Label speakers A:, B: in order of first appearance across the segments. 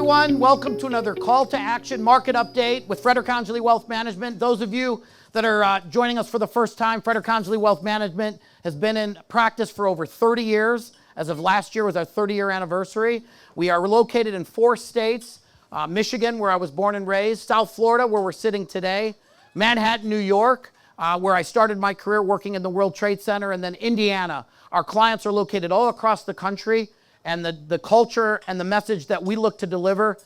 A: everyone. Welcome to another Call to Action Market Update with Frederick Conjley Wealth Management. Those of you that are joining us for the first time, Frederick Conjley Wealth Management has been in practice for over 30 years. As of last year was our 30-year anniversary. We are located in 4 states, Michigan, where I was born and raised, South Florida, where we're sitting today, Manhattan, New York, where I started my career working in the World Trade Center, and then Indiana. Our clients are located all across the country, and the culture and the message that we look to deliver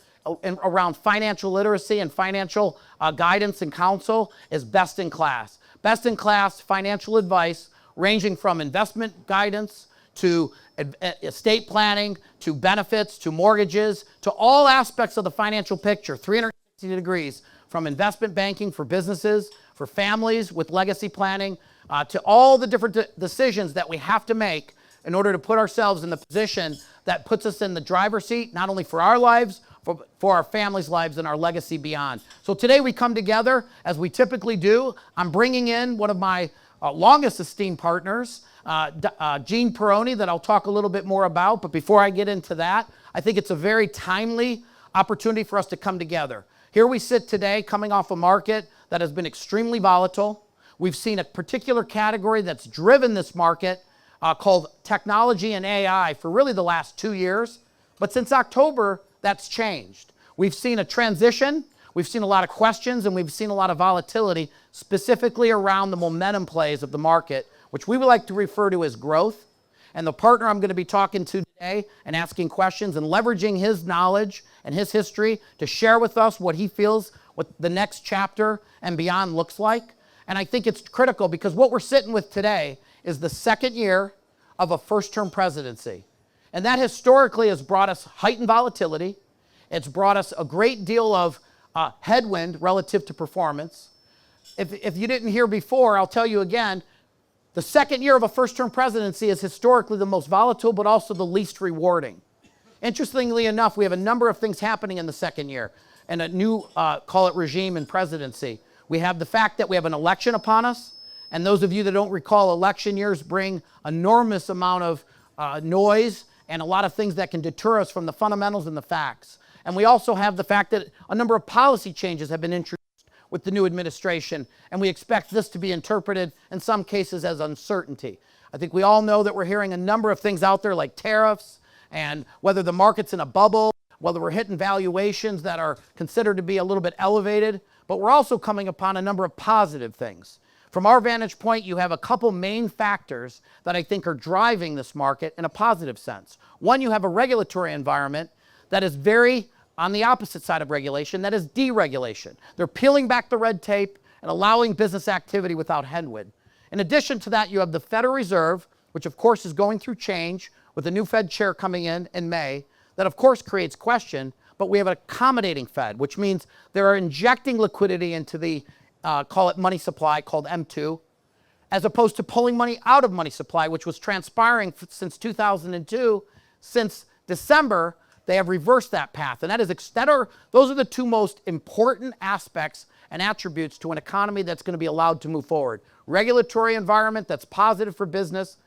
A: around financial literacy and financial guidance and counsel is best in class. Best in class financial advice ranging from investment guidance to estate planning, to benefits, to mortgages, to all aspects of the financial picture, 360 degrees, from investment banking for businesses, for families with legacy planning, to all the different decisions that we have to make in order to put ourselves in the position that puts us in the driver's seat, not only for our lives, for our families' lives and our legacy beyond. So today we come together, as we typically do. I'm bringing in one of my longest esteemed partners, Gene Peroni, that I'll talk a little bit more about. But before I get into that, I think it's a very timely opportunity for us to come together. Here we sit today coming off a market that has been extremely volatile. We've seen a particular category that's driven this market called technology and AI for really the last 2 years. But since October, that's changed. We've seen a transition, we've seen a lot of questions, and we've seen a lot of volatility, specifically around the momentum plays of the market, which we would like to refer to as growth. And the partner I'm going to be talking to today and asking questions and leveraging his knowledge and his history to share with us what he feels what the next chapter and beyond looks like. And I think it's critical because what we're sitting with today is the second year of a first-term presidency. And that historically has brought us heightened volatility. It's brought us a great deal of headwind relative to performance. If you didn't hear before, I'll tell you again, the second year of a first-term presidency is historically the most volatile, but also the least rewarding. Interestingly enough, we have a number of things happening in the second year and a new, call it regime and presidency. We have the fact that we have an election upon us. And those of you that don't recall, election years bring enormous amount of noise and a lot of things that can deter us from the fundamentals and the facts. And we also have the fact that a number of policy changes have been introduced with the new administration, and we expect this to be interpreted in some cases as uncertainty. I think we all know that we're hearing a number of things out there like tariffs and whether the market's in a bubble, whether we're hitting valuations that are considered to be a little bit elevated, but we're also coming upon a number of positive things. From our vantage point, you have a couple main factors that I think are driving this market in a positive sense. One, you have a regulatory environment that is very on the opposite side of regulation, that is deregulation. They're peeling back the red tape and allowing business activity without headwind. In addition to that, you have the Federal Reserve, which of course is going through change with the new Fed chair coming in May. That of course creates question, but we have an accommodating Fed, which means they're injecting liquidity into the call it money supply, called M2, as opposed to pulling money out of money supply, which was transpiring since 2002. Since December, they have reversed that path. And those are the two most important aspects and attributes to an economy that's going to be allowed to move forward. Regulatory environment that's positive for business,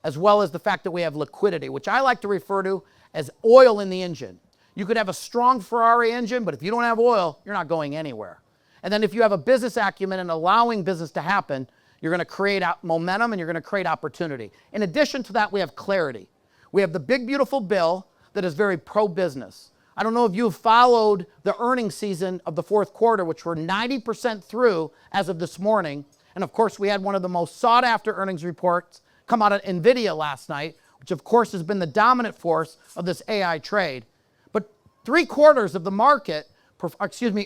A: as well as the fact that we have liquidity, which I like to refer to as oil in the engine. You could have a strong Ferrari engine, but if you don't have oil, you're not going anywhere. And then if you have a business acumen and allowing business to happen, you're going to create momentum and you're going to create opportunity. In addition to that, we have clarity. We have the big, beautiful bill that is very pro-business. I don't know if you've followed the earnings season of the fourth quarter, which we're 90% through as of this morning. And of course, we had one of the most sought-after earnings reports come out of NVIDIA last night, which of course has been the dominant force of this AI trade. But 3/4 of the market,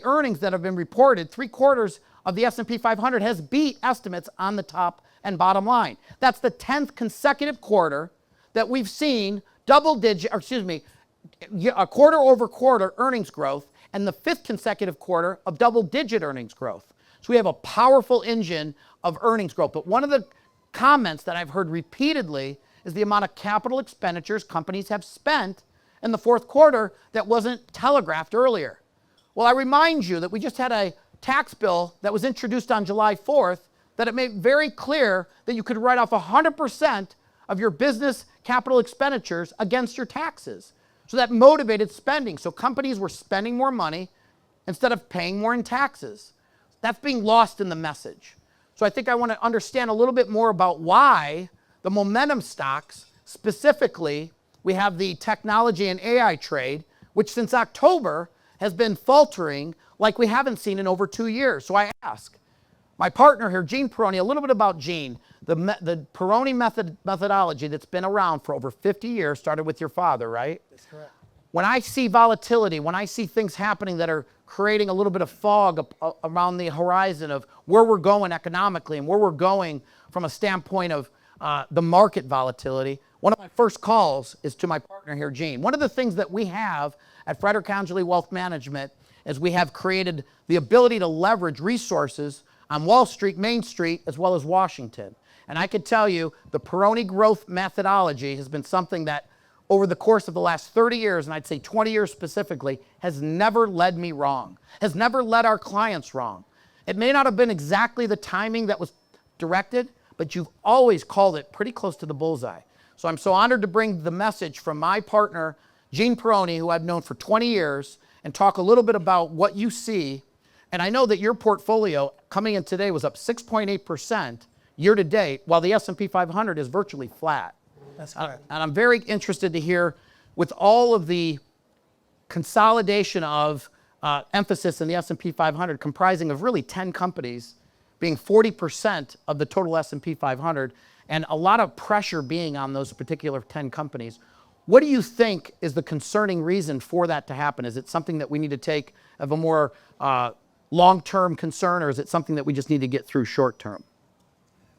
A: earnings that have been reported, 3/4 of the S&P 500 has beat estimates on the top and bottom line. That's the 10th consecutive quarter that we've seen a quarter-over-quarter earnings growth and the 5th consecutive quarter of double-digit earnings growth. So we have a powerful engine of earnings growth. But one of the comments that I've heard repeatedly is the amount of capital expenditures companies have spent in the fourth quarter that wasn't telegraphed earlier. Well, I remind you that we just had a tax bill that was introduced on July 4th that it made very clear that you could write off 100% of your business capital expenditures against your taxes. So that motivated spending. So companies were spending more money instead of paying more in taxes. That's being lost in the message. So I think I want to understand a little bit more about why the momentum stocks, specifically, we have the technology and AI trade, which since October has been faltering like we haven't seen in over 2 years. So I ask my partner here, Gene Peroni, a little bit about Gene. The Peroni methodology that's been around for over 50 years, started with your father, right?
B: That's correct.
A: When I see volatility, when I see things happening that are creating a little bit of fog around the horizon of where we're going economically and where we're going from a standpoint of the market volatility, one of my first calls is to my partner here, Gene. One of the things that we have at Frederick Conjugly Wealth Management is we have created the ability to leverage resources on Wall Street, Main Street, as well as Washington. And I could tell you the Peroni growth methodology has been something that over the course of the last 30 years, and I'd say 20 years specifically, has never led me wrong, has never led our clients wrong. It may not have been exactly the timing that was directed, but you've always called it pretty close to the bullseye. So I'm so honored to bring the message from my partner, Gene Peroni, who I've known for 20 years, and talk a little bit about what you see. And I know that your portfolio coming in today was up 6.8% year to date, while the S&P 500 is virtually flat.
B: That's correct.
A: And I'm very interested to hear, with all of the consolidation of emphasis in the S&P 500, comprising of really 10 companies, being 40% of the total S&P 500, and a lot of pressure being on those particular 10 companies. What do you think is the concerning reason for that to happen? Is it something that we need to take of a more long-term concern, or is it something that we just need to get through short-term?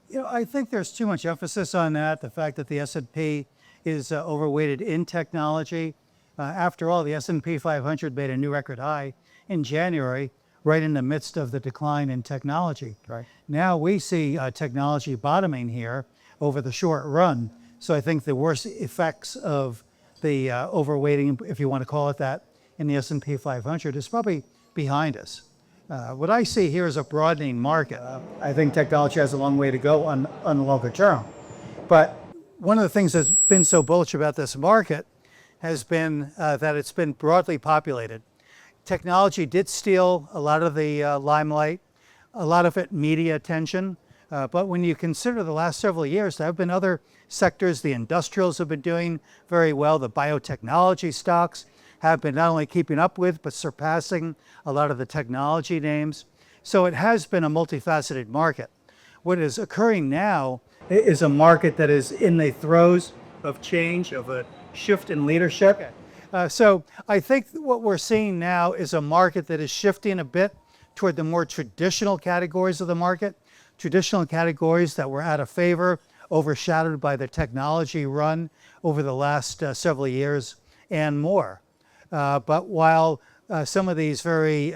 B: You know, I think there's too much emphasis on that, the fact that the S&P is overweighted in technology. After all, the S&P 500 made a new record high in January, right in the midst of the decline in technology.
A: Right.
B: Now we see technology bottoming here over the short run. So I think the worst effects of the overweighting, if you want to call it that, in the S&P 500 is probably behind us. What I see here is a broadening market. I think technology has a long way to go on the longer term. But one of the things that's been so bullish about this market has been that it's been broadly populated. Technology did steal a lot of the limelight, a lot of it media attention. But when you consider the last several years, there have been other sectors. The industrials have been doing very well. The biotechnology stocks have been not only keeping up with, but surpassing a lot of the technology names. So it has been a multifaceted market. What is occurring now is a market that is in the throes of change, of a shift in leadership. So I think what we're seeing now is a market that is shifting a bit toward the more traditional categories of the market, traditional categories that were out of favor, overshadowed by the technology run over the last several years and more. But while some of these very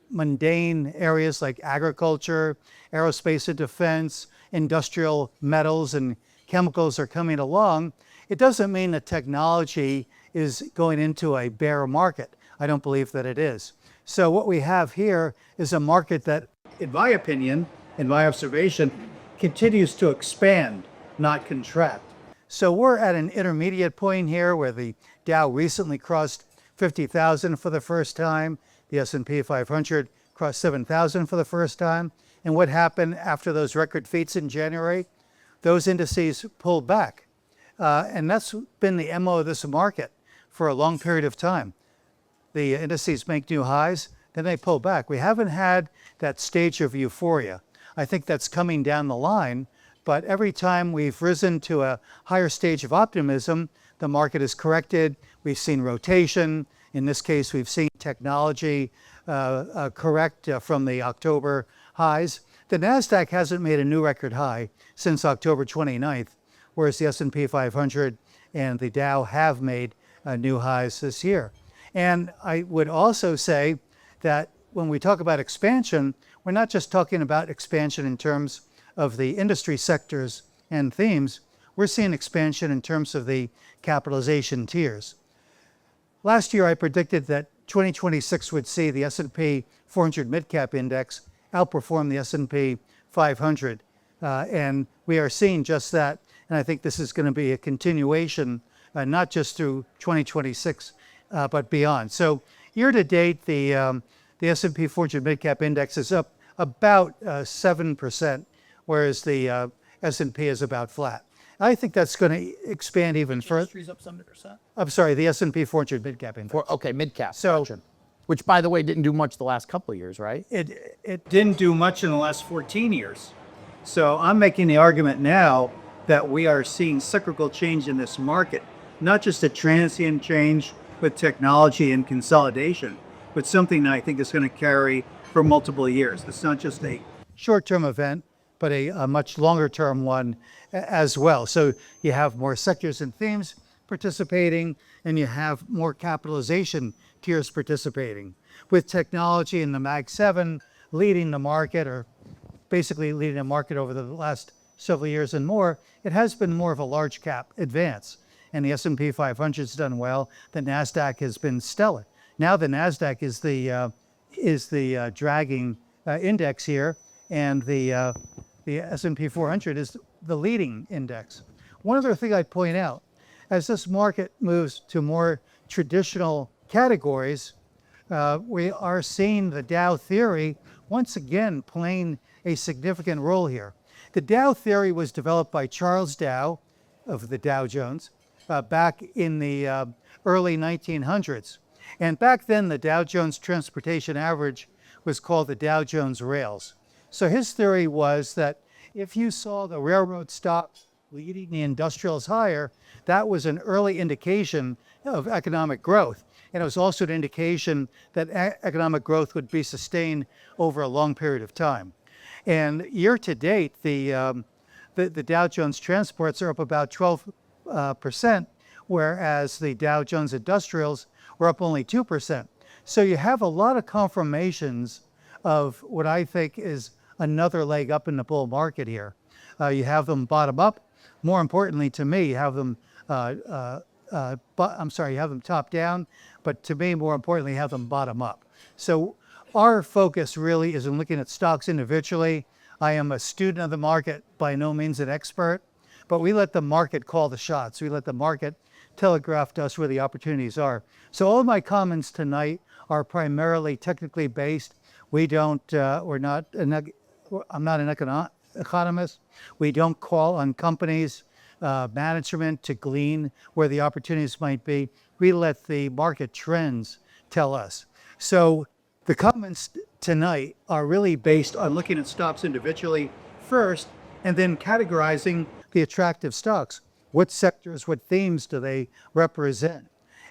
B: mundane areas like agriculture, aerospace and defense, industrial metals and chemicals are coming along, it doesn't mean that technology is going into a bear market. I don't believe that it is. So what we have here is a market that, in my opinion, in my observation, continues to expand, not contract. So we're at an intermediate point here where the Dow recently crossed 50,000 for the first time. The S&P 500 crossed 7,000 for the first time. And what happened after those record feats in January? Those indices pulled back. And that's been the MO of this market for a long period of time. The indices make new highs, then they pull back. We haven't had that stage of euphoria. I think that's coming down the line, but every time we've risen to a higher stage of optimism, the market is corrected. We've seen rotation. In this case, we've seen technology correct from the October highs. The NASDAQ hasn't made a new record high since October 29th, whereas the S&P 500 and the Dow have made new highs this year. And I would also say that when we talk about expansion, we're not just talking about expansion in terms of the industry sectors and themes. We're seeing expansion in terms of the capitalization tiers. Last year, I predicted that 2026 would see the S&P 400 Mid-Cap Index outperform the S&P 500. And we are seeing just that. And I think this is going to be a continuation not just through 2026, but beyond. So year to date, the S&P 400 Mid-Cap Index is up about 7%, whereas the S&P is about flat. I think that's going to expand even further.
A: Industry's up 70%.
B: I'm sorry, the S&P 400 Mid-Cap Index.
A: Okay, mid-cap.
B: So-
A: Gotcha. Which, by the way, didn't do much the last couple of years, right?
B: It didn't do much in the last 14 years. So I'm making the argument now that we are seeing cyclical change in this market, not just a transient change with technology and consolidation, but something that I think is going to carry for multiple years. It's not just a short-term event, but a much longer-term one as well. So you have more sectors and themes participating, and you have more capitalization tiers participating. With technology in the Mag 7 leading the market, or basically leading the market over the last several years and more, it has been more of a large cap advance. And the S&P 500 has done well. The NASDAQ has been stellar. Now the NASDAQ is the dragging index here, and the S&P 400 is the leading index. One other thing I'd point out, as this market moves to more traditional categories, we are seeing the Dow theory once again playing a significant role here. The Dow theory was developed by Charles Dow of the Dow Jones back in the early 1900s. And back then, the Dow Jones Transportation Average was called the Dow Jones Rails. So his theory was that if you saw the railroad stock leading the industrials higher, that was an early indication of economic growth. And it was also an indication that economic growth would be sustained over a long period of time. And year to date, the Dow Jones Transports are up about 12%, whereas the Dow Jones Industrials were up only 2%. So you have a lot of confirmations of what I think is another leg up in the bull market here. You have them bottom up. More importantly to me, you have them, you have them top down, but to me, more importantly, you have them bottom up. So our focus really is in looking at stocks individually. I am a student of the market, by no means an expert, but we let the market call the shots. We let the market telegraph to us where the opportunities are. So all of my comments tonight are primarily technically based. I'm not an economist. We don't call on companies, management to glean where the opportunities might be. We let the market trends tell us. So the comments tonight are really based on looking at stocks individually first, and then categorizing the attractive stocks. What sectors, what themes do they represent?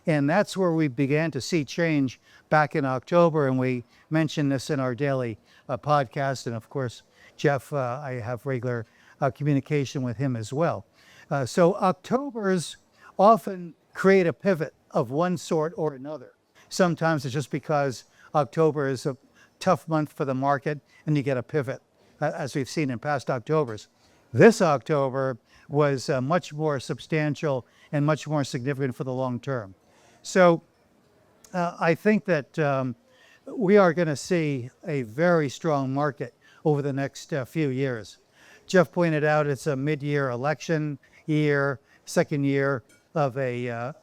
B: And that's where we began to see change back in October, and we mentioned this in our daily podcast. And of course, Jeff, I have regular communication with him as well. So Octobers often create a pivot of one sort or another. Sometimes it's just because October is a tough month for the market and you get a pivot, as we've seen in past Octobers. This October was much more substantial and much more significant for the long term. So I think that we are going to see a very strong market over the next few years. Jeff pointed out it's a mid-year election year, second year of the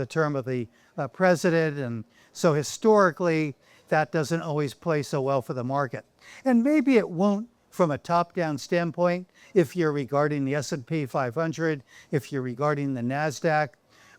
B: term of the president, and so historically that doesn't always play so well for the market. And maybe it won't from a top-down standpoint if you're regarding the S&P 500, if you're regarding the NASDAQ,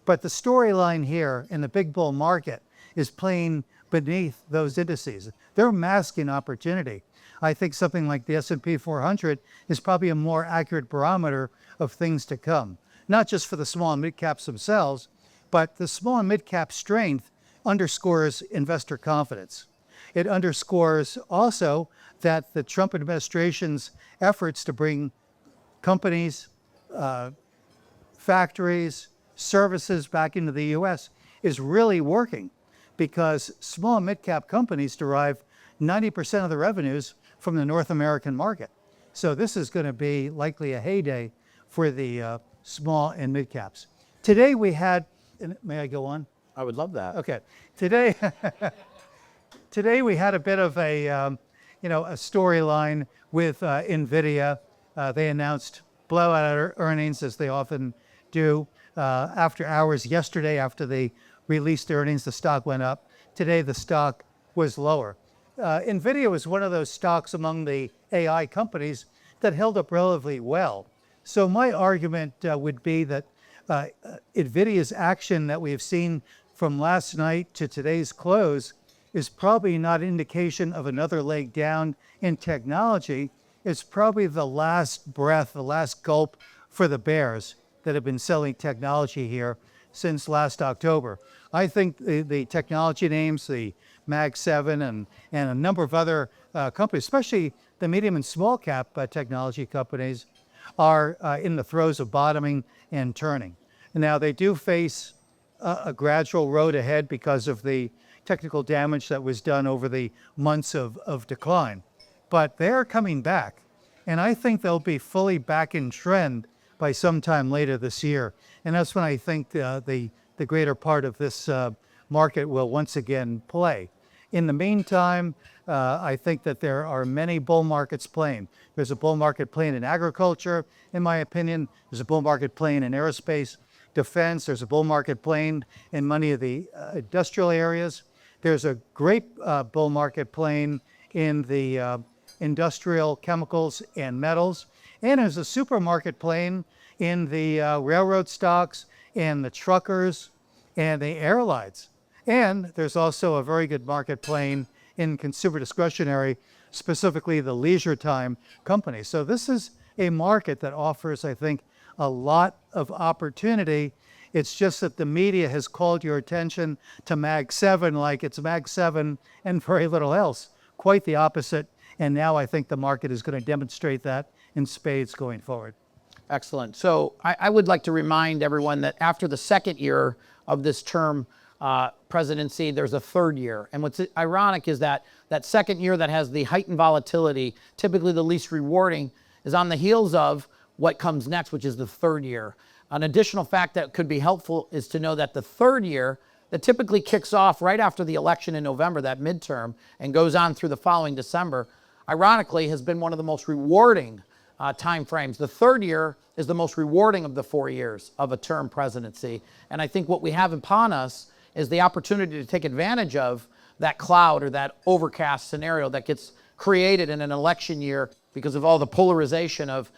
B: but the storyline here in the big bull market is playing beneath those indices. They're masking opportunity. I think something like the S&P 400 is probably a more accurate barometer of things to come, not just for the small and mid caps themselves, but the small and mid cap strength underscores investor confidence. It underscores also that the Trump administration's efforts to bring companies, factories, services back into the U.S. is really working, because small and mid-cap companies derive 90% of the revenues from the North American market. So this is going to be likely a heyday for the small and mid-caps. Today we had, may I go on?
A: I would love that.
B: Okay. Today we had a bit of a storyline with NVIDIA. They announced blowout earnings, as they often do. After hours yesterday, after they released earnings, the stock went up. Today, the stock was lower. NVIDIA was one of those stocks among the AI companies that held up relatively well. So my argument would be that NVIDIA's action that we have seen from last night to today's close is probably not indication of another leg down in technology. It's probably the last breath, the last gulp for the bears that have been selling technology here since last October. I think the technology names, the Mag 7 and a number of other companies, especially the medium and small cap technology companies, are in the throes of bottoming and turning. Now, they do face a gradual road ahead because of the technical damage that was done over the months of decline. But they're coming back, and I think they'll be fully back in trend by sometime later this year. And that's when I think the greater part of this market will once again play. In the meantime, I think that there are many bull markets playing. There's a bull market playing in agriculture, in my opinion. There's a bull market playing in aerospace, defense. There's a bull market playing in many of the industrial areas. There's a great bull market playing in the industrial chemicals and metals. And there's a supermarket playing in the railroad stocks and the truckers and the airlines. And there's also a very good market playing in consumer discretionary, specifically the leisure time companies. So this is a market that offers, I think, a lot of opportunity. It's just that the media has called your attention to Mag 7 like it's Mag 7 and very little else. Quite the opposite. And now I think the market is going to demonstrate that in spades going forward.
A: Excellent. So I would like to remind everyone that after the second year of this term presidency, there's a third year. And what's ironic is that that second year that has the heightened volatility, typically the least rewarding, is on the heels of what comes next, which is the third year. An additional fact that could be helpful is to know that the third year, that typically kicks off right after the election in November, that midterm, and goes on through the following December, ironically has been one of the most rewarding time frames. The third year is the most rewarding of the 4 years of a term presidency. And I think what we have upon us is the opportunity to take advantage of that cloud or that overcast scenario that gets created in an election year because of all the polarization of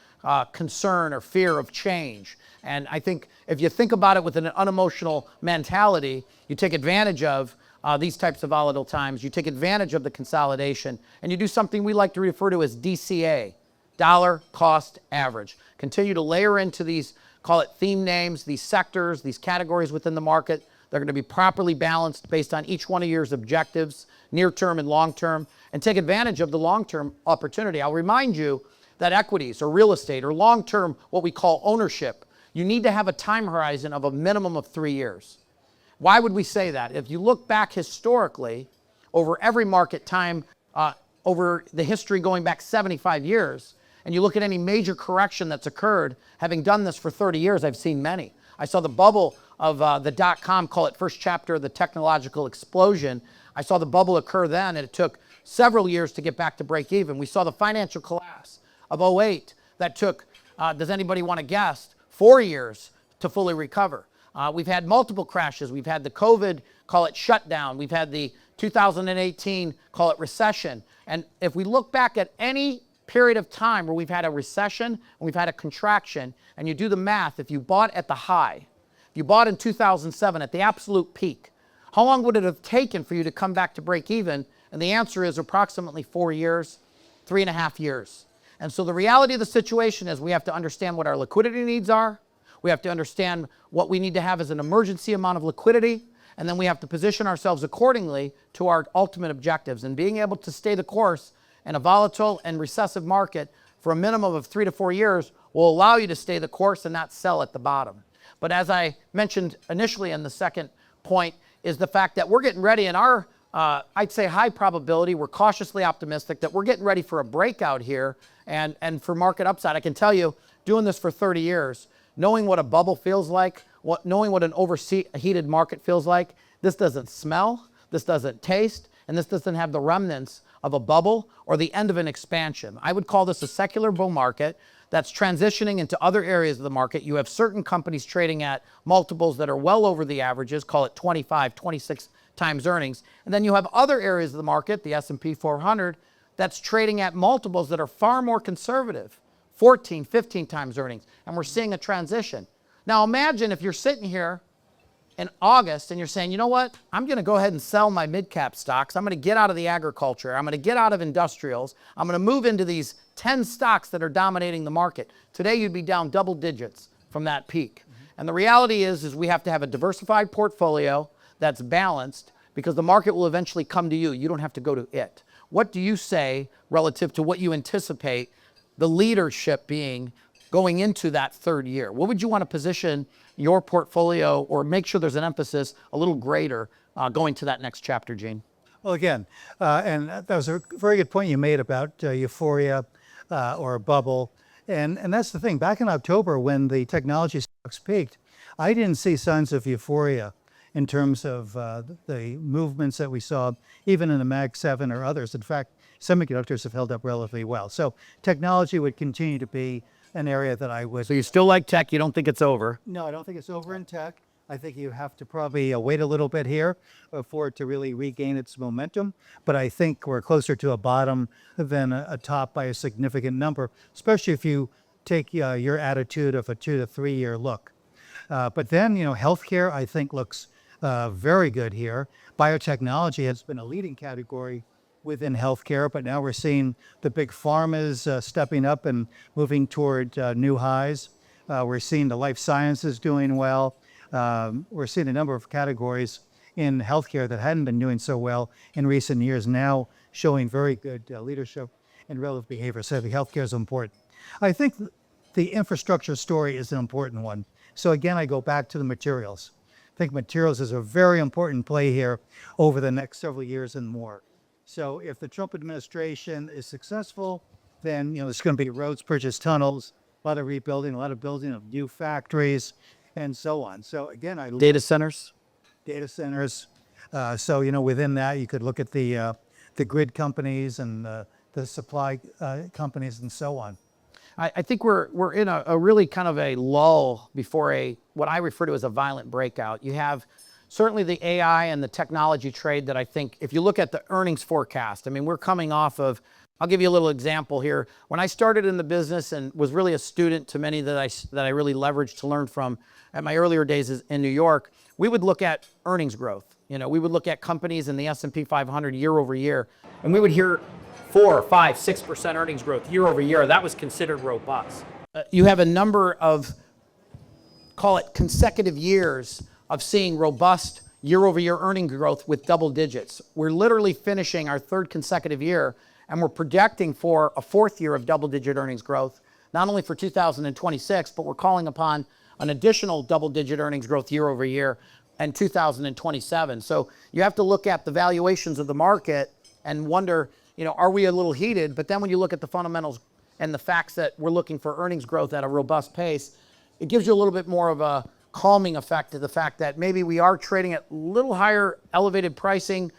A: concern or fear of change. And I think if you think about it with an unemotional mentality, you take advantage of these types of volatile times, you take advantage of the consolidation, and you do something we like to refer to as DCA, dollar cost average. Continue to layer into these, call it theme names, these sectors, these categories within the market. They're going to be properly balanced based on each one of your objectives, near term and long term, and take advantage of the long term opportunity. I'll remind you that equities or real estate or long term, what we call ownership, you need to have a time horizon of a minimum of 3 years. Why would we say that? If you look back historically over every market time, over the history going back 75 years, and you look at any major correction that's occurred, having done this for 30 years, I've seen many. I saw the bubble of the dot-com, call it first chapter of the technological explosion. I saw the bubble occur then, and it took several years to get back to break even. We saw the financial collapse of '08 that took, does anybody want to guess, 4 years to fully recover. We've had multiple crashes. We've had the COVID, call it shutdown. We've had the 2018, call it recession. And if we look back at any period of time where we've had a recession and we've had a contraction, and you do the math, if you bought at the high, if you bought in 2007 at the absolute peak, how long would it have taken for you to come back to break even? And the answer is approximately 4 years, 3.5 years. And so the reality of the situation is we have to understand what our liquidity needs are. We have to understand what we need to have as an emergency amount of liquidity. And then we have to position ourselves accordingly to our ultimate objectives. And being able to stay the course in a volatile and recessive market for a minimum of 3 to 4 years will allow you to stay the course and not sell at the bottom. But as I mentioned initially in the second point is the fact that we're getting ready in our, I'd say high probability, we're cautiously optimistic that we're getting ready for a breakout here and for market upside. I can tell you, doing this for 30 years, knowing what a bubble feels like, knowing what an overheated market feels like, this doesn't smell, this doesn't taste, and this doesn't have the remnants of a bubble or the end of an expansion. I would call this a secular bull market that's transitioning into other areas of the market. You have certain companies trading at multiples that are well over the averages, call it 25, 26 times earnings. And then you have other areas of the market, the S&P 400, that's trading at multiples that are far more conservative, 14, 15 times earnings. And we're seeing a transition. Now imagine if you're sitting here in August and you're saying, you know what, I'm going to go ahead and sell my mid-cap stocks. I'm going to get out of the agriculture. I'm going to get out of industrials. I'm going to move into these 10 stocks that are dominating the market. Today you'd be down double digits from that peak. And the reality is we have to have a diversified portfolio that's balanced, because the market will eventually come to you. You don't have to go to it. What do you say relative to what you anticipate the leadership being going into that third year? What would you want to position your portfolio, or make sure there's an emphasis a little greater going to that next chapter, Gene?
B: Well, again, and that was a very good point you made about euphoria or a bubble. And that's the thing. Back in October, when the technology stocks peaked, I didn't see signs of euphoria in terms of the movements that we saw, even in the Mag 7 or others. In fact, semiconductors have held up relatively well. So technology would continue to be an area that I would...
A: So you still like tech, you don't think it's over?
B: No, I don't think it's over in tech. I think you have to probably wait a little bit here for it to really regain its momentum. But I think we're closer to a bottom than a top by a significant number, especially if you take your attitude of a 2 to 3 year look. But then, healthcare, I think, looks very good here. Biotechnology has been a leading category within healthcare, but now we're seeing the big pharmas stepping up and moving toward new highs. We're seeing the life sciences doing well. We're seeing a number of categories in healthcare that hadn't been doing so well in recent years now showing very good leadership and relative behavior. So the healthcare is important. I think the infrastructure story is an important one. So again, I go back to the materials. I think materials is a very important play here over the next several years and more. So if the Trump administration is successful, then there's going to be roads, bridges, tunnels, a lot of rebuilding, a lot of building of new factories, and so on. So again,
A: data centers.
B: Data centers. So within that, you could look at the grid companies and the supply companies and so on.
A: I think we're in a really kind of a lull before what I refer to as a violent breakout. You have certainly the AI and the technology trade that I think, if you look at the earnings forecast, I mean, we're coming off of, I'll give you a little example here. When I started in the business and was really a student to many that I really leveraged to learn from at my earlier days in New York, we would look at earnings growth. We would look at companies in the S&P 500 year over year, and we would hear 4, 5, 6% earnings growth year over year. That was considered robust. You have a number of, call it consecutive years of seeing robust year-over-year earnings growth with double digits. We're literally finishing our third consecutive year, and we're projecting for a fourth year of double-digit earnings growth, not only for 2026, but we're calling upon an additional double-digit earnings growth year-over-year in 2027. So you have to look at the valuations of the market and wonder, are we a little heated? But then when you look at the fundamentals and the facts that we're looking for earnings growth at a robust pace, it gives you a little bit more of a calming effect to the fact that maybe we are trading at a little higher elevated pricing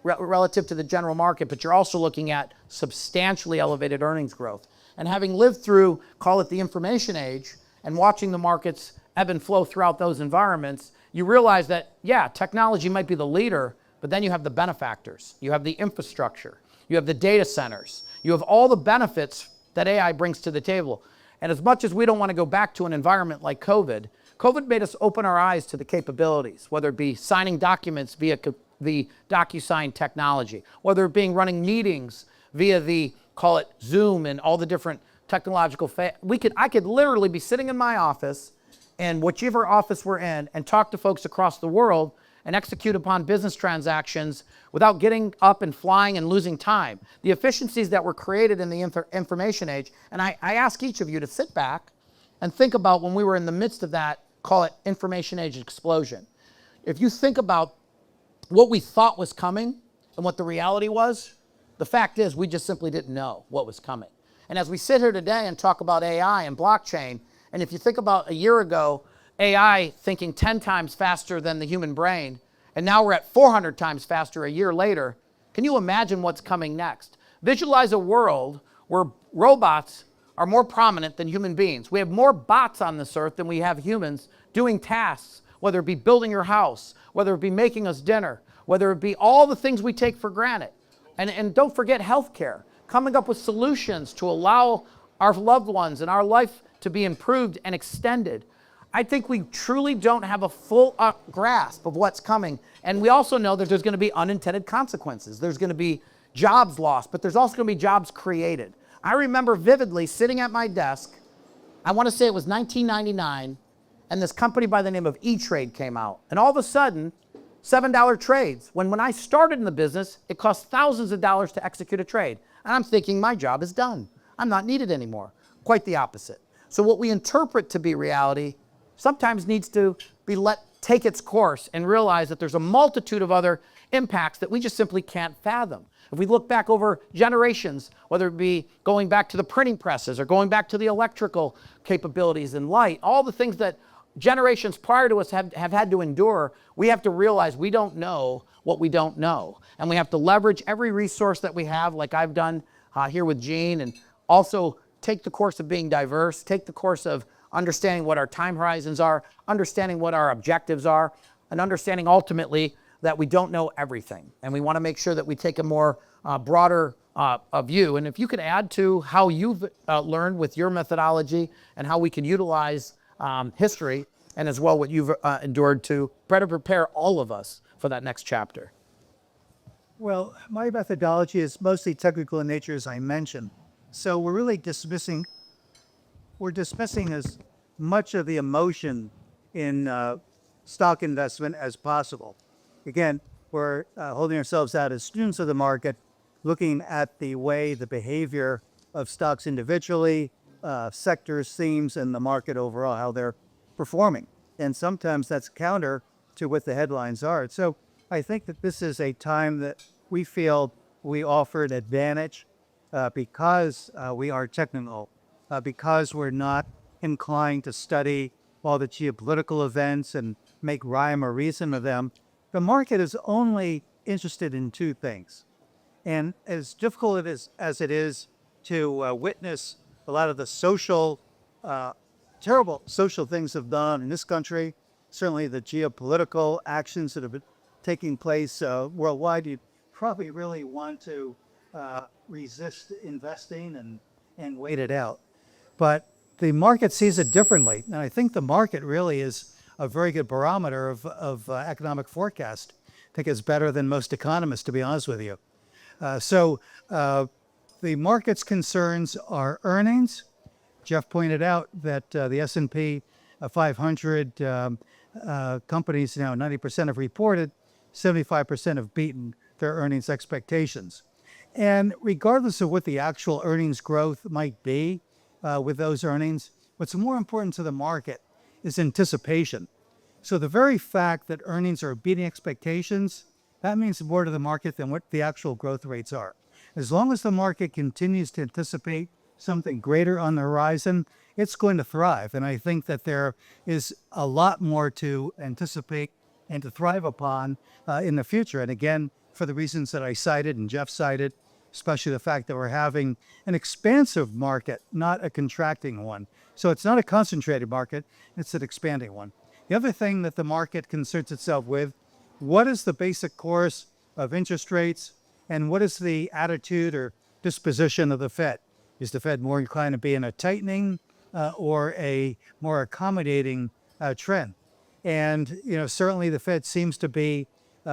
A: relative to the general market, but you're also looking at substantially elevated earnings growth. And having lived through, call it the information age, and watching the markets ebb and flow throughout those environments, you realize that, yeah, technology might be the leader, but then you have the benefactors. You have the infrastructure. You have the data centers. You have all the benefits that AI brings to the table. And as much as we don't want to go back to an environment like COVID made us open our eyes to the capabilities, whether it be signing documents via the DocuSign technology, whether it being running meetings via the, call it Zoom and all the different technological, I could literally be sitting in my office and whichever office we're in and talk to folks across the world and execute upon business transactions without getting up and flying and losing time. The efficiencies that were created in the information age, and I ask each of you to sit back and think about when we were in the midst of that, call it information age explosion. If you think about what we thought was coming and what the reality was, the fact is we just simply didn't know what was coming. And as we sit here today and talk about AI and blockchain, and if you think about a year ago, AI thinking 10 times faster than the human brain, and now we're at 400 times faster a year later, can you imagine what's coming next? Visualize a world where robots are more prominent than human beings. We have more bots on this earth than we have humans doing tasks, whether it be building your house, whether it be making us dinner, whether it be all the things we take for granted. And don't forget healthcare, coming up with solutions to allow our loved ones and our life to be improved and extended. I think we truly don't have a full grasp of what's coming. And we also know that there's going to be unintended consequences. There's going to be jobs lost, but there's also going to be jobs created. I remember vividly sitting at my desk, I want to say it was 1999, and this company by the name of E-Trade came out. And all of a sudden, $7 trades. When I started in the business, it cost thousands of dollars to execute a trade. And I'm thinking my job is done. I'm not needed anymore. Quite the opposite. So what we interpret to be reality sometimes needs to be let take its course and realize that there's a multitude of other impacts that we just simply can't fathom. If we look back over generations, whether it be going back to the printing presses or going back to the electrical capabilities and light, all the things that generations prior to us have had to endure, we have to realize we don't know what we don't know. And we have to leverage every resource that we have, like I've done here with Gene, and also take the course of being diverse, take the course of understanding what our time horizons are, understanding what our objectives are, and understanding ultimately that we don't know everything. And we want to make sure that we take a more broader view. And if you could add to how you've learned with your methodology and how we can utilize history and as well what you've endured to better prepare all of us for that next chapter.
B: Well, my methodology is mostly technical in nature, as I mentioned. So we're really dismissing as much of the emotion in stock investment as possible. Again, we're holding ourselves out as students of the market, looking at the way the behavior of stocks individually, sectors, themes, and the market overall, how they're performing. And sometimes that's counter to what the headlines are. So I think that this is a time that we feel we offer an advantage because we are technical, because we're not inclined to study all the geopolitical events and make rhyme or reason of them. The market is only interested in two things. And as difficult as it is to witness a lot of the terrible social things have done in this country, certainly the geopolitical actions that have been taking place worldwide, you probably really want to resist investing and wait it out. But the market sees it differently. And I think the market really is a very good barometer of economic forecast. I think it's better than most economists, to be honest with you. So the market's concerns are earnings. Jeff pointed out that the S&P 500 companies now, 90% have reported, 75% have beaten their earnings expectations. And regardless of what the actual earnings growth might be with those earnings, what's more important to the market is anticipation. So the very fact that earnings are beating expectations, that means more to the market than what the actual growth rates are. As long as the market continues to anticipate something greater on the horizon, it's going to thrive. And I think that there is a lot more to anticipate and to thrive upon in the future. And again, for the reasons that I cited and Jeff cited, especially the fact that we're having an expansive market, not a contracting one. So it's not a concentrated market, it's an expanding one. The other thing that the market concerns itself with, what is the basic course of interest rates and what is the attitude or disposition of the Fed? Is the Fed more inclined to be in a tightening or a more accommodating trend? And certainly the Fed seems to be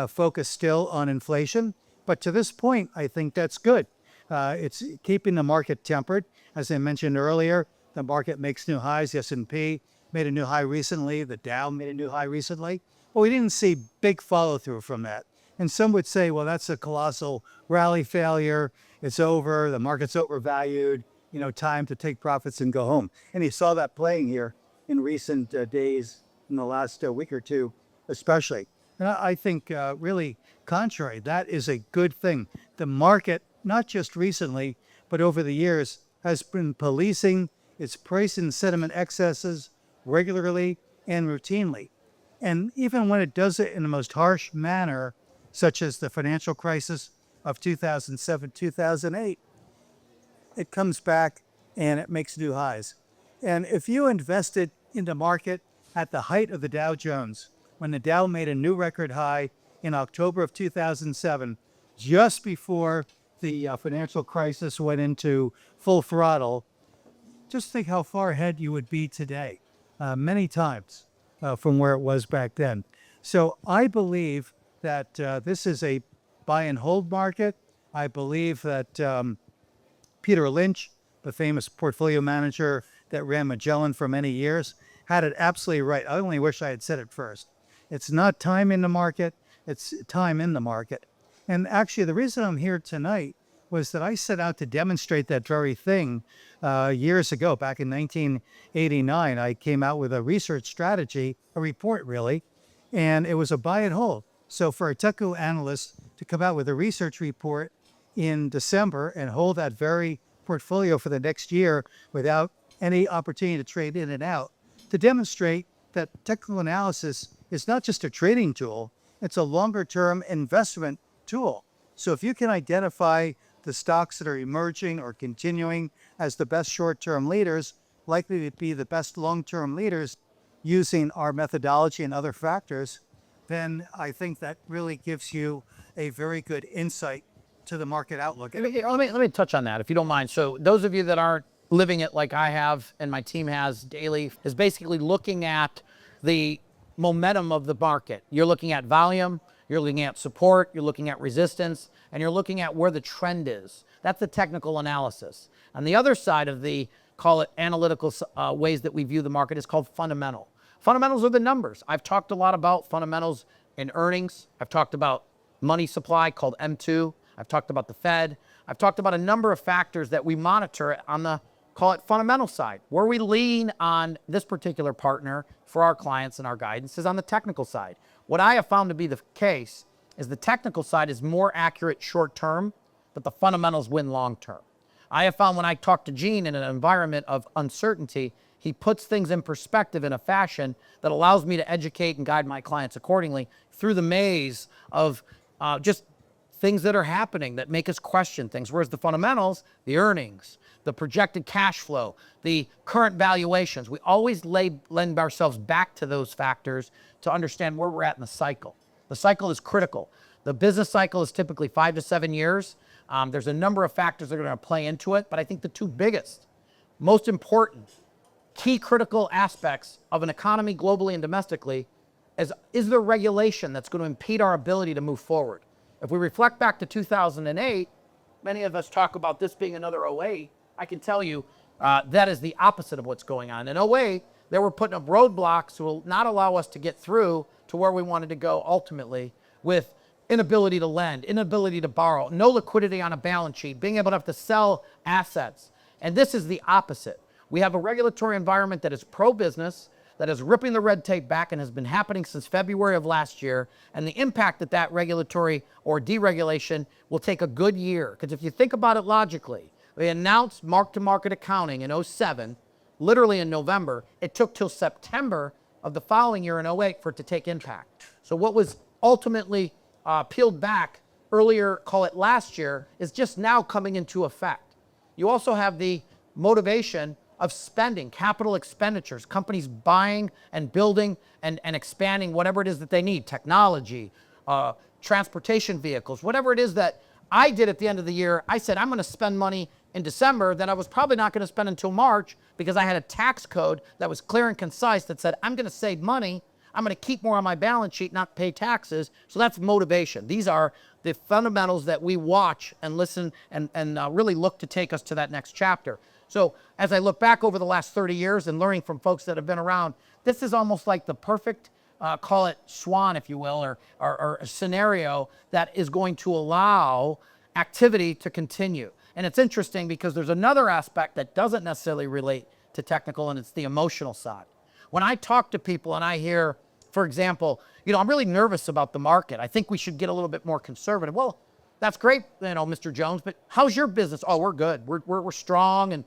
B: focused still on inflation, but to this point, I think that's good. It's keeping the market tempered. As I mentioned earlier, the market makes new highs. The S&P made a new high recently. The Dow made a new high recently. But we didn't see big follow through from that. And some would say, well, that's a colossal rally failure. It's over. The market's overvalued. Time to take profits and go home. And you saw that playing here in recent days, in the last week or two, especially. And I think really contrary, that is a good thing. The market, not just recently, but over the years, has been policing its price and sentiment excesses regularly and routinely. And even when it does it in the most harsh manner, such as the financial crisis of 2007, 2008, it comes back and it makes new highs. And if you invested in the market at the height of the Dow Jones, when the Dow made a new record high in October of 2007, just before the financial crisis went into full throttle, just think how far ahead you would be today, many times from where it was back then. So I believe that this is a buy and hold market. I believe that Peter Lynch, the famous portfolio manager that ran Magellan for many years, had it absolutely right. I only wish I had said it first. It's not time in the market, it's time in the market. And actually, the reason I'm here tonight was that I set out to demonstrate that very thing years ago. Back in 1989, I came out with a research strategy, a report really, and it was a buy and hold. So for a technical analyst to come out with a research report in December and hold that very portfolio for the next year without any opportunity to trade in and out, to demonstrate that technical analysis is not just a trading tool, it's a longer-term investment tool. So if you can identify the stocks that are emerging or continuing as the best short-term leaders, likely to be the best long-term leaders using our methodology and other factors, then I think that really gives you a very good insight to the market outlook.
A: Let me touch on that, if you don't mind. So those of you that aren't living it like I have and my team has daily, is basically looking at the momentum of the market. You're looking at volume, you're looking at support, you're looking at resistance, and you're looking at where the trend is. That's the technical analysis. On the other side of the, call it analytical ways that we view the market, is called fundamental. Fundamentals are the numbers. I've talked a lot about fundamentals in earnings. I've talked about money supply, called M2. I've talked about the Fed. I've talked about a number of factors that we monitor on the, call it fundamental side. Where we lean on this particular partner for our clients and our guidance is on the technical side. What I have found to be the case is the technical side is more accurate short term, but the fundamentals win long term. I have found when I talk to Gene in an environment of uncertainty, he puts things in perspective in a fashion that allows me to educate and guide my clients accordingly through the maze of just things that are happening that make us question things. Whereas the fundamentals, the earnings, the projected cash flow, the current valuations, we always lend ourselves back to those factors to understand where we're at in the cycle. The cycle is critical. The business cycle is typically 5 to 7 years. There's a number of factors that are going to play into it, but I think the two biggest, most important, key critical aspects of an economy globally and domestically is there regulation that's going to impede our ability to move forward. If we reflect back to 2008, many of us talk about this being another 08. I can tell you that is the opposite of what's going on. In 08, they were putting up roadblocks who will not allow us to get through to where we wanted to go ultimately, with inability to lend, inability to borrow, no liquidity on a balance sheet, being able to have to sell assets. And this is the opposite. We have a regulatory environment that is pro-business, that is ripping the red tape back and has been happening since February of last year. And the impact that that regulatory or deregulation will take a good year. Because if you think about it logically, we announced mark-to-market accounting in 07, literally in November. It took till September of the following year in 08 for it to take impact. So what was ultimately peeled back earlier, call it last year, is just now coming into effect. You also have the motivation of spending, capital expenditures, companies buying and building and expanding whatever it is that they need, technology, transportation vehicles, whatever it is that I did at the end of the year. I said, I'm going to spend money in December that I was probably not going to spend until March, because I had a tax code that was clear and concise that said, I'm going to save money. I'm going to keep more on my balance sheet, not pay taxes. So that's motivation. These are the fundamentals that we watch and listen and really look to take us to that next chapter. So as I look back over the last 30 years and learning from folks that have been around, this is almost like the perfect, call it swan, if you will, or a scenario that is going to allow activity to continue. And it's interesting because there's another aspect that doesn't necessarily relate to technical, and it's the emotional side. When I talk to people and I hear, for example, I'm really nervous about the market. I think we should get a little bit more conservative. Well, that's great, Mr. Jones, but how's your business? Oh, we're good. We're strong. And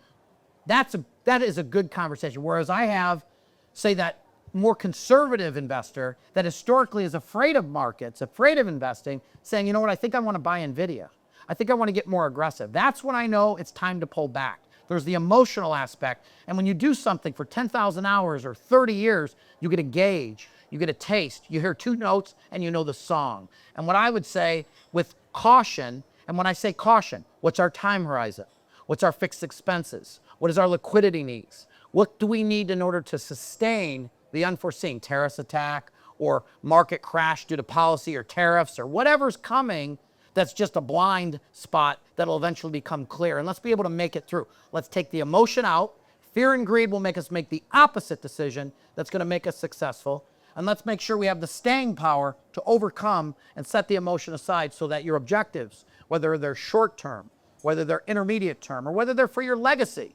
A: that is a good conversation. Whereas I have, say, that more conservative investor that historically is afraid of markets, afraid of investing, saying, you know what, I think I want to buy NVIDIA. I think I want to get more aggressive. That's when I know it's time to pull back. There's the emotional aspect. And when you do something for 10,000 hours or 30 years, you get a gauge, you get a taste. You hear 2 notes and you know the song. And what I would say with caution, and when I say caution, what's our time horizon? What's our fixed expenses? What is our liquidity needs? What do we need in order to sustain the unforeseen terrorist attack or market crash due to policy or tariffs or whatever's coming that's just a blind spot that'll eventually become clear. And let's be able to make it through. Let's take the emotion out. Fear and greed will make us make the opposite decision that's going to make us successful. And let's make sure we have the staying power to overcome and set the emotion aside so that your objectives, whether they're short term, whether they're intermediate term, or whether they're for your legacy.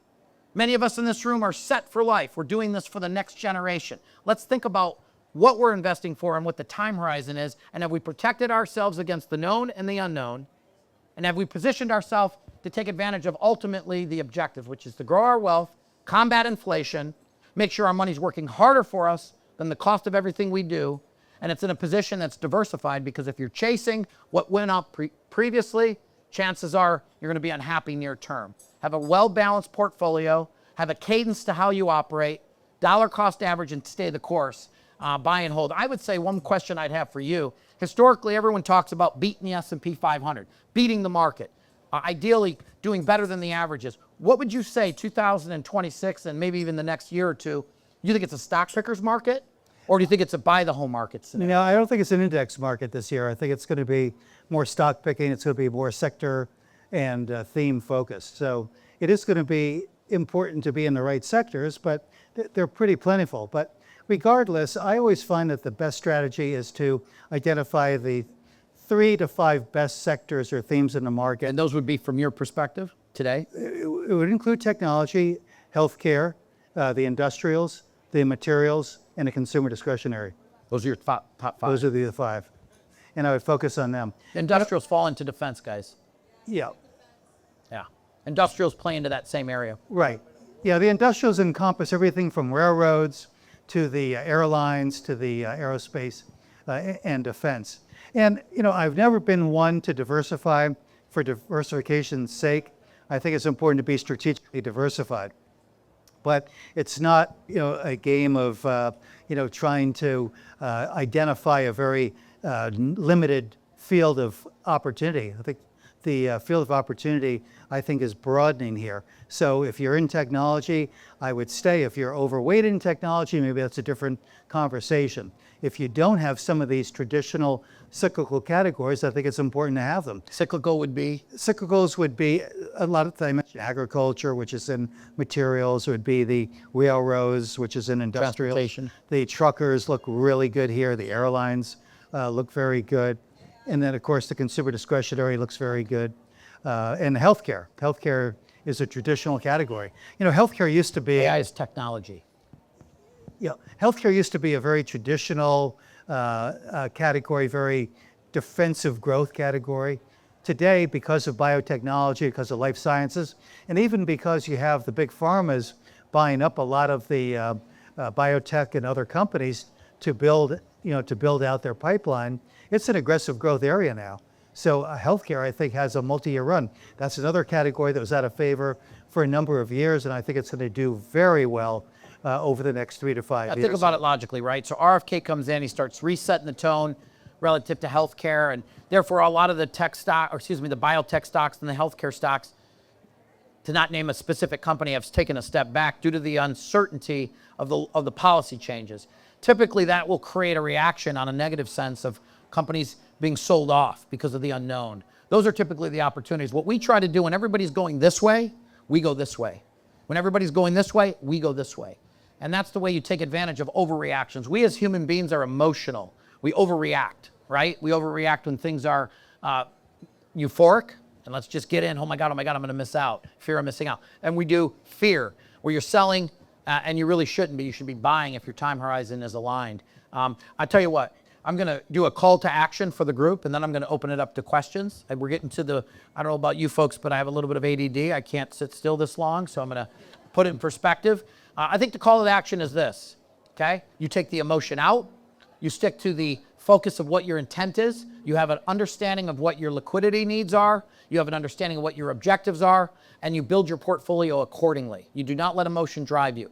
A: Many of us in this room are set for life. We're doing this for the next generation. Let's think about what we're investing for and what the time horizon is, and have we protected ourselves against the known and the unknown, and have we positioned ourselves to take advantage of ultimately the objective, which is to grow our wealth, combat inflation, make sure our money's working harder for us than the cost of everything we do, and it's in a position that's diversified, because if you're chasing what went up previously, chances are you're going to be unhappy near term. Have a well-balanced portfolio, have a cadence to how you operate, dollar cost average, and stay the course. Buy and hold. I would say one question I'd have for you. Historically, everyone talks about beating the S&P 500, beating the market, ideally doing better than the averages. What would you say 2026 and maybe even the next year or two? You think it's a stock picker's market, or do you think it's a buy the whole market scenario?
B: No, I don't think it's an index market this year. I think it's going to be more stock picking. It's going to be more sector and theme focused. So it is going to be important to be in the right sectors, but they're pretty plentiful. But regardless, I always find that the best strategy is to identify the 3 to 5 best sectors or themes in the market.
A: And those would be from your perspective today?
B: It would include technology, healthcare, the industrials, the materials, and the consumer discretionary.
A: Those are your top 5.
B: Those are the 5. And I would focus on them.
A: Industrials fall into defense, guys.
B: Yeah.
A: Yeah. Industrials play into that same area.
B: Right. Yeah, the industrials encompass everything from railroads to the airlines to the aerospace and defense. And, I've never been one to diversify for diversification's sake. I think it's important to be strategically diversified. But it's not, a game of, trying to identify a very limited field of opportunity. I think the field of opportunity, is broadening here. So if you're in technology, I would stay. If you're overweight in technology, maybe that's a different conversation. If you don't have some of these traditional cyclical categories, I think it's important to have them.
A: Cyclical would be?
B: Cyclicals would be a lot of things. Agriculture, which is in materials, would be the railroads, which is in industrial.
A: Transportation.
B: The truckers look really good here. The airlines look very good. And then, of course, the consumer discretionary looks very good. And healthcare. Healthcare is a traditional category. Healthcare used to be...
A: AI is technology.
B: Yeah, healthcare used to be a very traditional category, very defensive growth category. Today, because of biotechnology, because of life sciences, and even because you have the big pharmas buying up a lot of the biotech and other companies to build out their pipeline, it's an aggressive growth area now. So healthcare, I think, has a multi-year run. That's another category that was out of favor for a number of years, and I think it's going to do very well over the next 3 to 5 years.
A: Think about it logically, right? So RFK comes in, he starts resetting the tone relative to healthcare, and therefore a lot of the the biotech stocks and the healthcare stocks, to not name a specific company, have taken a step back due to the uncertainty of the policy changes. Typically, that will create a reaction on a negative sense of companies being sold off because of the unknown. Those are typically the opportunities. What we try to do when everybody's going this way, we go this way. When everybody's going this way, we go this way. And that's the way you take advantage of overreactions. We as human beings are emotional. We overreact, right? We overreact when things are euphoric, and let's just get in, oh my God, I'm going to miss out. Fear of missing out. And we do fear, where you're selling and you really shouldn't be. You should be buying if your time horizon is aligned. I tell you what, I'm going to do a call to action for the group, and then I'm going to open it up to questions. And we're getting to I don't know about you folks, but I have a little bit of ADD. I can't sit still this long, so I'm going to put it in perspective. I think the call to action is this, okay? You take the emotion out, you stick to the focus of what your intent is. You have an understanding of what your liquidity needs are. You have an understanding of what your objectives are, and you build your portfolio accordingly. You do not let emotion drive you.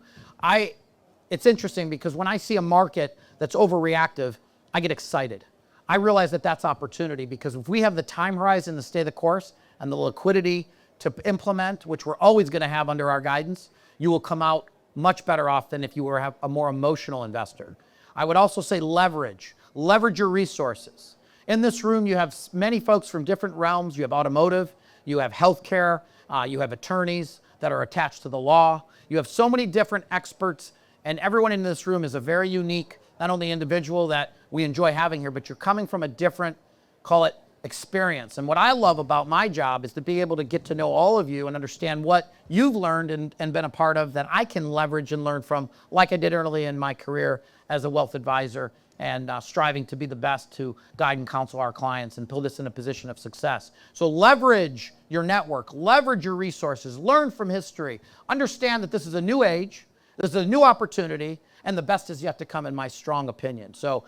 A: It's interesting because when I see a market that's overreactive, I get excited. I realize that that's opportunity, because if we have the time horizon to stay the course and the liquidity to implement, which we're always going to have under our guidance, you will come out much better off than if you were a more emotional investor. I would also say leverage. Leverage your resources. In this room, you have many folks from different realms. You have automotive, you have healthcare, you have attorneys that are attached to the law. You have so many different experts, and everyone in this room is a very unique, not only individual that we enjoy having here, but you're coming from a different, call it, experience. And what I love about my job is to be able to get to know all of you and understand what you've learned and been a part of that I can leverage and learn from, like I did early in my career as a wealth advisor, and striving to be the best to guide and counsel our clients and put us in a position of success. So leverage your network, leverage your resources, learn from history, understand that this is a new age, this is a new opportunity, and the best is yet to come, in my strong opinion. So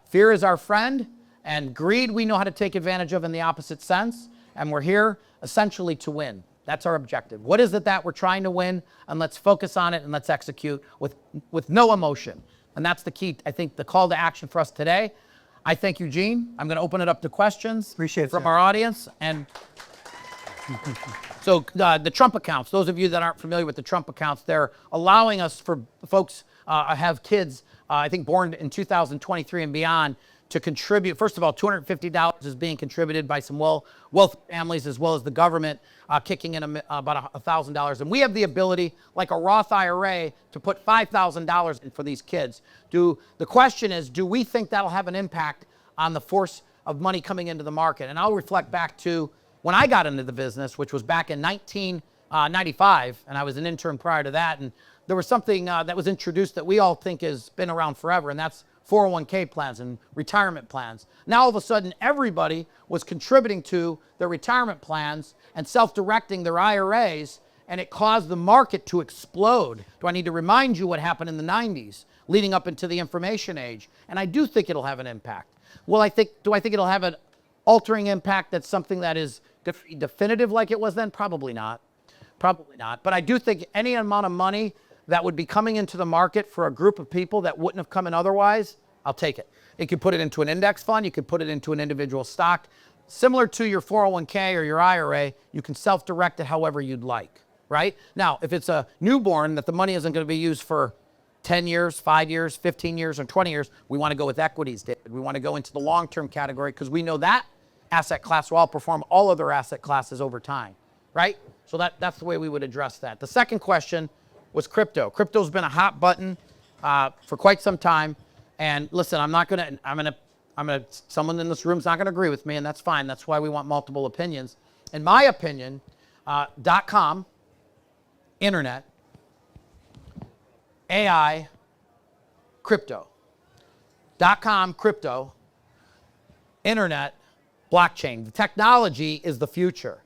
A: fear is our friend, and greed we know how to take advantage of in the opposite sense, and we're here essentially to win. That's our objective. What is it that we're trying to win? And let's focus on it, and let's execute with no emotion. And that's the key, I think, the call to action for us today. I thank you, Gene. I'm going to open it up to questions from our audience. And so the Trump accounts, those of you that aren't familiar with the Trump accounts, they're allowing us, for folks have kids, I think born in 2023 and beyond, to contribute. First of all, $250 is being contributed by some wealthy families, as well as the government kicking in about $1,000. And we have the ability, like a Roth IRA, to put $5,000 in for these kids. The question is, do we think that'll have an impact on the force of money coming into the market? And I'll reflect back to when I got into the business, which was back in 1995, and I was an intern prior to that. And there was something that was introduced that we all think has been around forever, and that's 401k plans and retirement plans. Now all of a sudden everybody was contributing to their retirement plans and self-directing their IRAs, and it caused the market to explode. Do I need to remind you what happened in the 90s leading up into the information age? And I do think it'll have an impact. Do I think it'll have an altering impact that's something that is definitive like it was then? Probably not. Probably not. But I do think any amount of money that would be coming into the market for a group of people that wouldn't have come in otherwise, I'll take it. You could put it into an index fund. You could put it into an individual stock. Similar to your 401k or your IRA, you can self-direct it however you'd like, right? Now, if it's a newborn that the money isn't going to be used for 10 years, 5 years, 15 years, or 20 years, we want to go with equities, David. We want to go into the long-term category because we know that asset class will outperform all other asset classes over time, right? So that's the way we would address that. The second question was crypto. Crypto's been a hot button for quite some time. And listen, someone in this room is not going to agree with me, and that's fine. That's why we want multiple opinions. In my opinion, .com, internet, AI, crypto. .com, crypto, internet, blockchain. The technology is the future.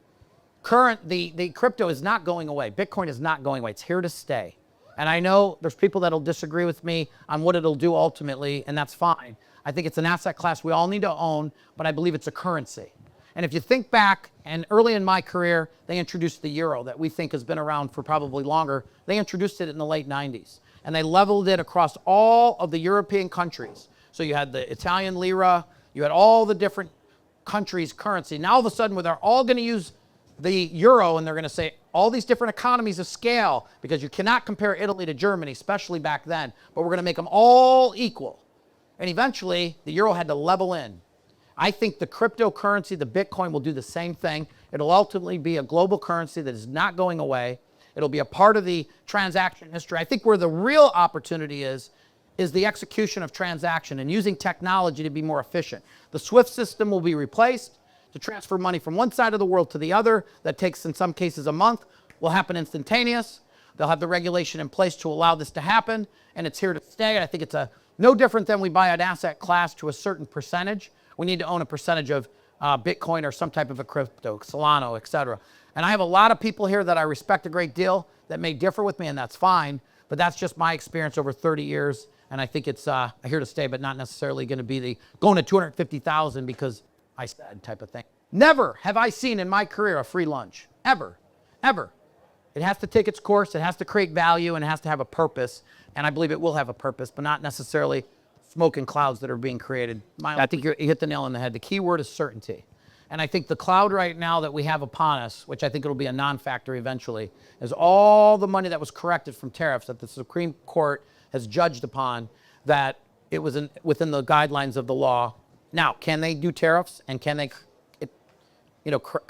A: The crypto is not going away. Bitcoin is not going away. It's here to stay. And I know there's people that'll disagree with me on what it'll do ultimately, and that's fine. I think it's an asset class we all need to own, but I believe it's a currency. And if you think back, and early in my career, they introduced the euro that we think has been around for probably longer. They introduced it in the late 90s, and they leveled it across all of the European countries. So you had the Italian lira, you had all the different countries' currency. Now all of a sudden, where they're all going to use the euro, and they're going to say all these different economies of scale, because you cannot compare Italy to Germany, especially back then, but we're going to make them all equal. And eventually, the euro had to level in. I think the cryptocurrency, the Bitcoin, will do the same thing. It'll ultimately be a global currency that is not going away. It'll be a part of the transaction history. I think where the real opportunity is the execution of transaction and using technology to be more efficient. The SWIFT system will be replaced. To transfer money from one side of the world to the other, that takes in some cases a month, will happen instantaneous. They'll have the regulation in place to allow this to happen, and it's here to stay. I think it's no different than we buy an asset class to a certain percentage. We need to own a percentage of Bitcoin or some type of a crypto, Solana, et cetera. And I have a lot of people here that I respect a great deal that may differ with me, and that's fine. But that's just my experience over 30 years. And I think it's here to stay, but not necessarily going to be the going to 250,000 because I said type of thing. Never have I seen in my career a free lunch. Ever. Ever. It has to take its course. It has to create value, and it has to have a purpose. And I believe it will have a purpose, but not necessarily smoke and clouds that are being created. I think you hit the nail on the head. The key word is certainty. And I think the cloud right now that we have upon us, which I think it'll be a non-factor eventually, is all the money that was corrected from tariffs that the Supreme Court has judged upon that it was within the guidelines of the law. Now, can they do tariffs and can they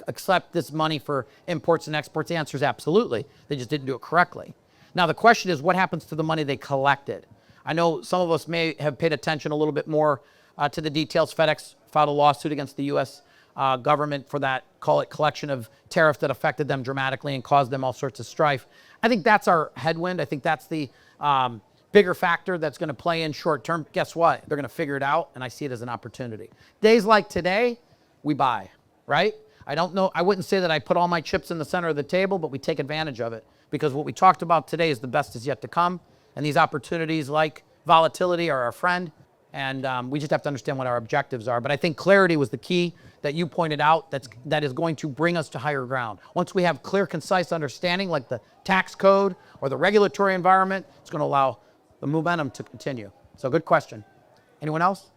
A: accept this money for imports and exports? The answer is absolutely. They just didn't do it correctly. Now, the question is what happens to the money they collected? I know some of us may have paid attention a little bit more to the details. FedEx filed a lawsuit against the U.S. Government for that, call it collection of tariff that affected them dramatically and caused them all sorts of strife. I think that's our headwind. I think that's the bigger factor that's going to play in short term. Guess what? They're going to figure it out, and I see it as an opportunity. Days like today, we buy, right? I don't know. I wouldn't say that I put all my chips in the center of the table, but we take advantage of it because what we talked about today is the best is yet to come, and these opportunities like volatility are our friend, and we just have to understand what our objectives are. But I think clarity was the key that you pointed out that is going to bring us to higher ground. Once we have clear, concise understanding, like the tax code or the regulatory environment, it's going to allow the momentum to continue. So good question. Anyone else?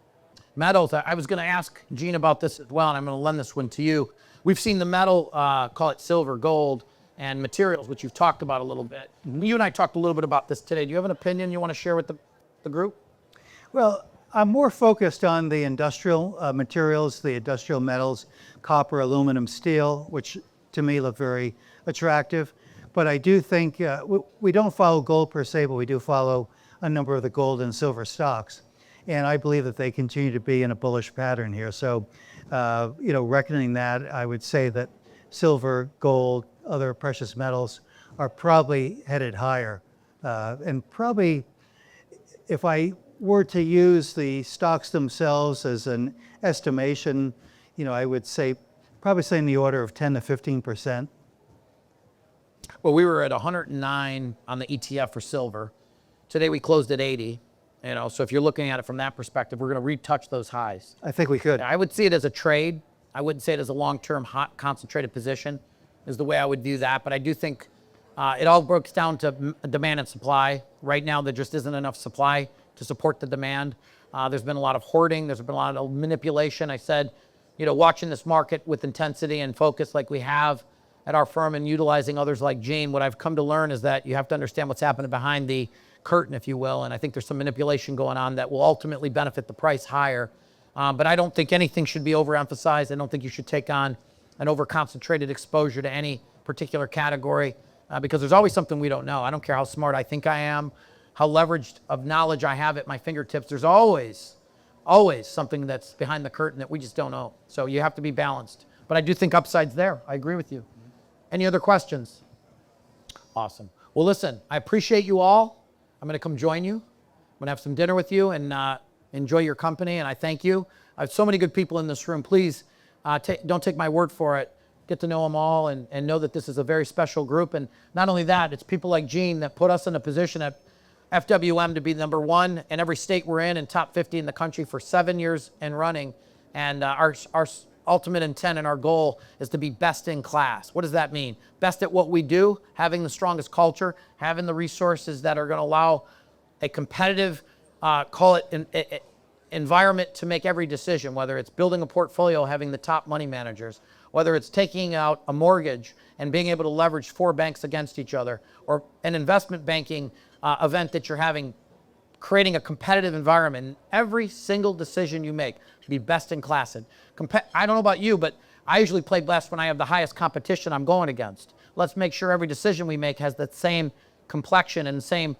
A: Metals, I was going to ask Gene about this as well, and I'm going to lend this one to you. We've seen the metal, call it silver, gold, and materials, which you've talked about a little bit. You and I talked a little bit about this today. Do you have an opinion you want to share with the group?
B: Well, I'm more focused on the industrial materials, the industrial metals, copper, aluminum, steel, which to me look very attractive. But I do think we don't follow gold per se, but we do follow a number of the gold and silver stocks. And I believe that they continue to be in a bullish pattern here. So, reckoning that, I would say that silver, gold, other precious metals are probably headed higher. And probably, if I were to use the stocks themselves as an estimation, I would say probably say in the order of 10 to 15%.
A: Well, we were at 109 on the ETF for silver. Today we closed at 80. So if you're looking at it from that perspective, we're going to retouch those highs.
B: I think we could.
A: I would see it as a trade. I wouldn't say it as a long-term hot concentrated position is the way I would view that. But I do think it all breaks down to demand and supply. Right now, there just isn't enough supply to support the demand. There's been a lot of hoarding. There's been a lot of manipulation. I said, watching this market with intensity and focus like we have at our firm and utilizing others like Gene, what I've come to learn is that you have to understand what's happening behind the curtain, if you will. And I think there's some manipulation going on that will ultimately benefit the price higher. But I don't think anything should be overemphasized. I don't think you should take on an over-concentrated exposure to any particular category because there's always something we don't know. I don't care how smart I think I am, how leveraged of knowledge I have at my fingertips. There's always something that's behind the curtain that we just don't know. So you have to be balanced. But I do think upside's there. I agree with you. Any other questions? Awesome. Well, listen, I appreciate you all. I'm going to come join you. I'm going to have some dinner with you and enjoy your company, and I thank you. I have so many good people in this room. Please don't take my word for it. Get to know them all and know that this is a very special group. And not only that, it's people like Gene that put us in a position at FWM to be number one in every state we're in and top 50 in the country for 7 years and running. And our ultimate intent and our goal is to be best in class. What does that mean? Best at what we do, having the strongest culture, having the resources that are going to allow a competitive, call it environment to make every decision, whether it's building a portfolio, having the top money managers, whether it's taking out a mortgage and being able to leverage 4 banks against each other, or an investment banking event that you're having, creating a competitive environment. Every single decision you make should be best in class. And I don't know about you, but I usually play best when I have the highest competition I'm going against. Let's make sure every decision we make has that same complexion and the same,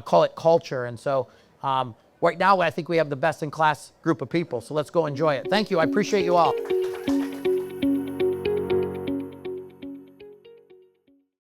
A: call it culture. And so right now, I think we have the best in class group of people. So let's go enjoy it. Thank you. I appreciate you all.